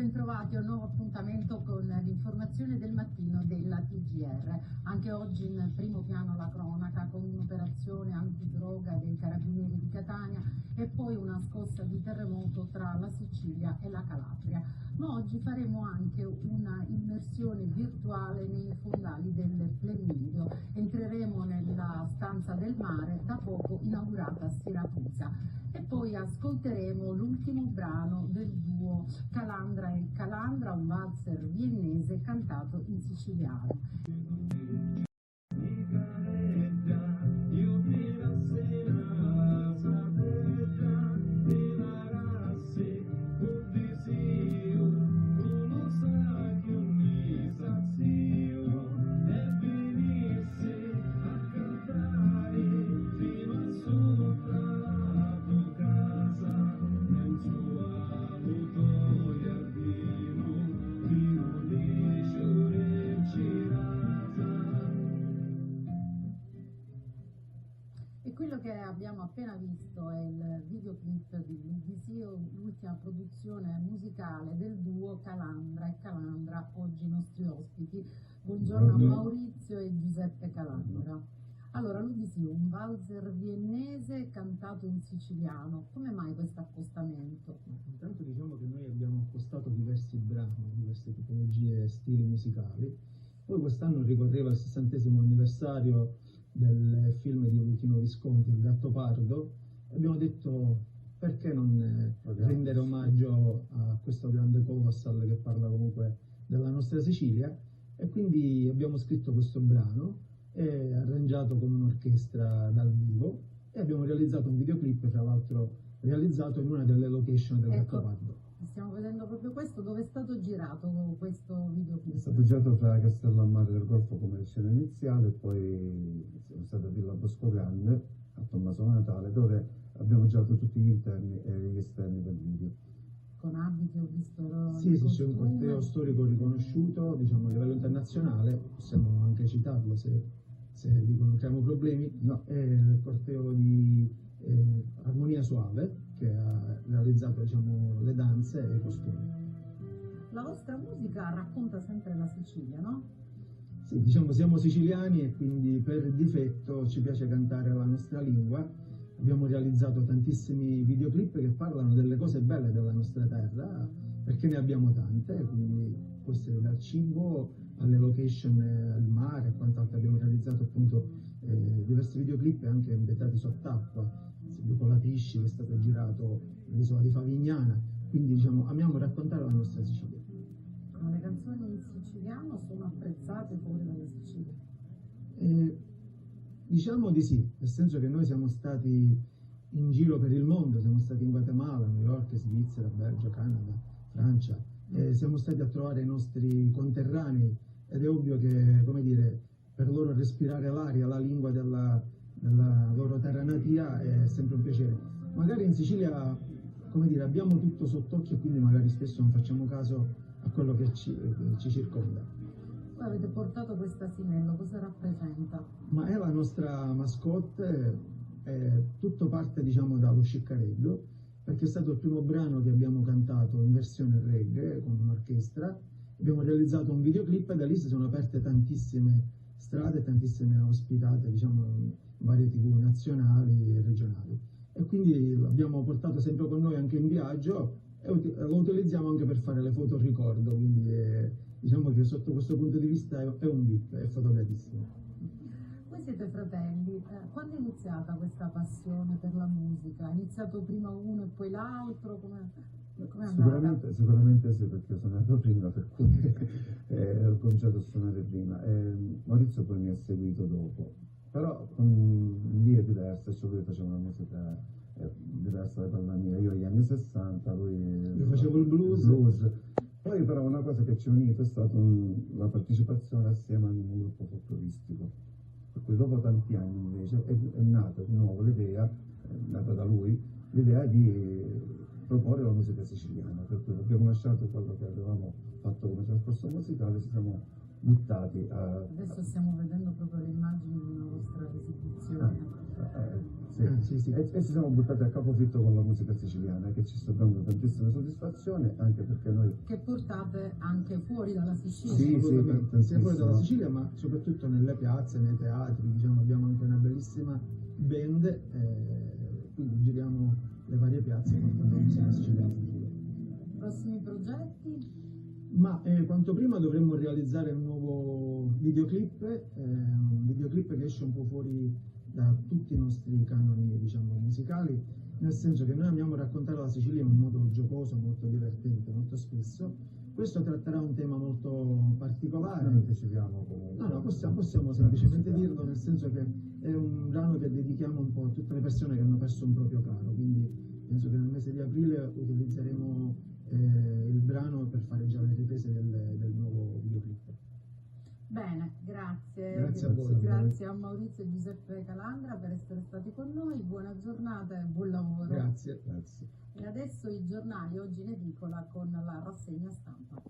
bentrovati a un nuovo appuntamento con l'informazione del mattino della TGR. Anche oggi in primo piano la cronaca con un'operazione antidroga dei carabinieri di Catania e poi una scossa di terremoto tra la Sicilia e la Calabria. Ma oggi faremo anche una immersione virtuale nei fondali del Flemminio. Entreremo nella stanza del mare da poco inaugurata a Siracusa e poi ascolteremo l'ultimo brano del duo Calandra e Calandra, un valzer viennese cantato in siciliano. E quello che abbiamo appena visto è il videoclip di l'UDC, l'ultima produzione musicale del duo Calandra e Calandra, oggi i nostri ospiti. Buongiorno a Maurizio e Giuseppe Calandra. Allora, l'UDC, un valzer viennese cantato in siciliano, come mai questo accostamento? Intanto diciamo che noi abbiamo accostato diversi brani, diverse tipologie e stili musicali. Poi quest'anno ricorreva il 60° anniversario del film di Luchino Visconti, Il Gattopardo, e abbiamo detto perché non rendere omaggio a questo grande colossal che parla comunque della nostra Sicilia, e quindi abbiamo scritto questo brano e arrangiato con un'orchestra dal vivo e abbiamo realizzato un videoclip, tra l'altro realizzato in una delle location del Gattopardo. Stiamo vedendo proprio questo. Dove è stato girato questo videoclip? È stato girato fra Castellammare del Golfo come scena iniziale e poi siamo stati a Villa Bosco Grande, a Tommaso Natale, dove abbiamo girato tutti gli interni e gli esterni del video. Con abiti, ho visto. Sì, c'è un corteo storico riconosciuto, diciamo, a livello internazionale, possiamo anche citarlo se dicono creiamo problemi, no, è il corteo di Armonia Suave, che ha realizzato, diciamo, le danze e i costumi. La vostra musica racconta sempre la Sicilia, no? Sì, diciamo, siamo siciliani e quindi per difetto ci piace cantare la nostra lingua. Abbiamo realizzato tantissimi videoclip che parlano delle cose belle della nostra terra, perché ne abbiamo tante, quindi può essere dal cibo alle location al mare e quant'altro. Abbiamo realizzato appunto diversi videoclip anche ambientati sott'acqua, con la Pisci, che è stato girato nell'isola di Favignana, quindi diciamo amiamo raccontare la nostra Sicilia. Ma le canzoni in siciliano sono apprezzate fuori dalla Sicilia? Diciamo di sì, nel senso che noi siamo stati in giro per il mondo, siamo stati in Guatemala, New York, Svizzera, Belgio, Canada, Francia, siamo stati a trovare i nostri conterranei ed è ovvio che, come dire, per loro respirare l'aria, la lingua della loro terra natia è sempre un piacere. Magari in Sicilia, come dire, abbiamo tutto sott'occhio e quindi magari spesso non facciamo caso a quello che ci circonda. Voi avete portato questo asinello, cosa rappresenta? Ma è la nostra mascotte, tutto parte, diciamo, dallo sciccareggio, perché è stato il primo brano che abbiamo cantato in versione reggae con un'orchestra. Abbiamo realizzato un videoclip e da lì si sono aperte tantissime strade, tantissime ospitate, diciamo, in varie TV nazionali e regionali. E quindi l'abbiamo portato sempre con noi anche in viaggio e lo utilizziamo anche per fare le foto ricordo, quindi diciamo che sotto questo punto di vista è un VIP, è fotogratissimo. Voi siete fratelli, quando è iniziata questa passione per la musica? È iniziato prima uno e poi l'altro? Sicuramente sì, perché sono nato prima, per cui ho cominciato a suonare prima. Maurizio poi mi ha seguito dopo, però con vie diverse, cioè lui faceva una musica diversa dalla mia. Io negli anni 60, lui io facevo il blues. Poi però una cosa che ci ha unito è stata la partecipazione assieme a un gruppo folcloristico, per cui dopo tanti anni invece è nata di nuovo l'idea, è nata da lui, l'idea di proporre la musica siciliana, per cui abbiamo lasciato quello che avevamo fatto come percorso musicale, ci siamo buttati a... Adesso stiamo vedendo proprio le immagini di una vostra esibizione. Sì. E ci siamo buttati a capofitto con la musica siciliana, che ci sta dando tantissime soddisfazioni, anche perché noi... Che portate anche fuori dalla Sicilia. Sì, Assolutamente, sia fuori dalla tantissimo. Sicilia, ma soprattutto nelle piazze, nei teatri, diciamo, abbiamo anche una bellissima band, quindi giriamo le varie piazze con la musica siciliana. Prossimi progetti? Ma quanto prima dovremmo realizzare un nuovo videoclip che esce un po' fuori da tutti i nostri canoni, diciamo, musicali, nel senso che noi amiamo raccontare la Sicilia in un modo giocoso, molto divertente, molto spesso. Questo tratterà un tema molto particolare. Non anticipiamo comunque. No, possiamo semplicemente dirlo, nel senso che è un brano che dedichiamo un po' a tutte le persone che hanno perso un proprio caro, quindi penso che nel mese di aprile utilizzeremo il brano per fare già le riprese del nuovo videoclip. Bene, grazie. Grazie a voi. Grazie a Maurizio e Giuseppe Calandra per essere stati con noi. Buona giornata e buon lavoro. Grazie. E adesso i giornali oggi in edicola con la rassegna stampa.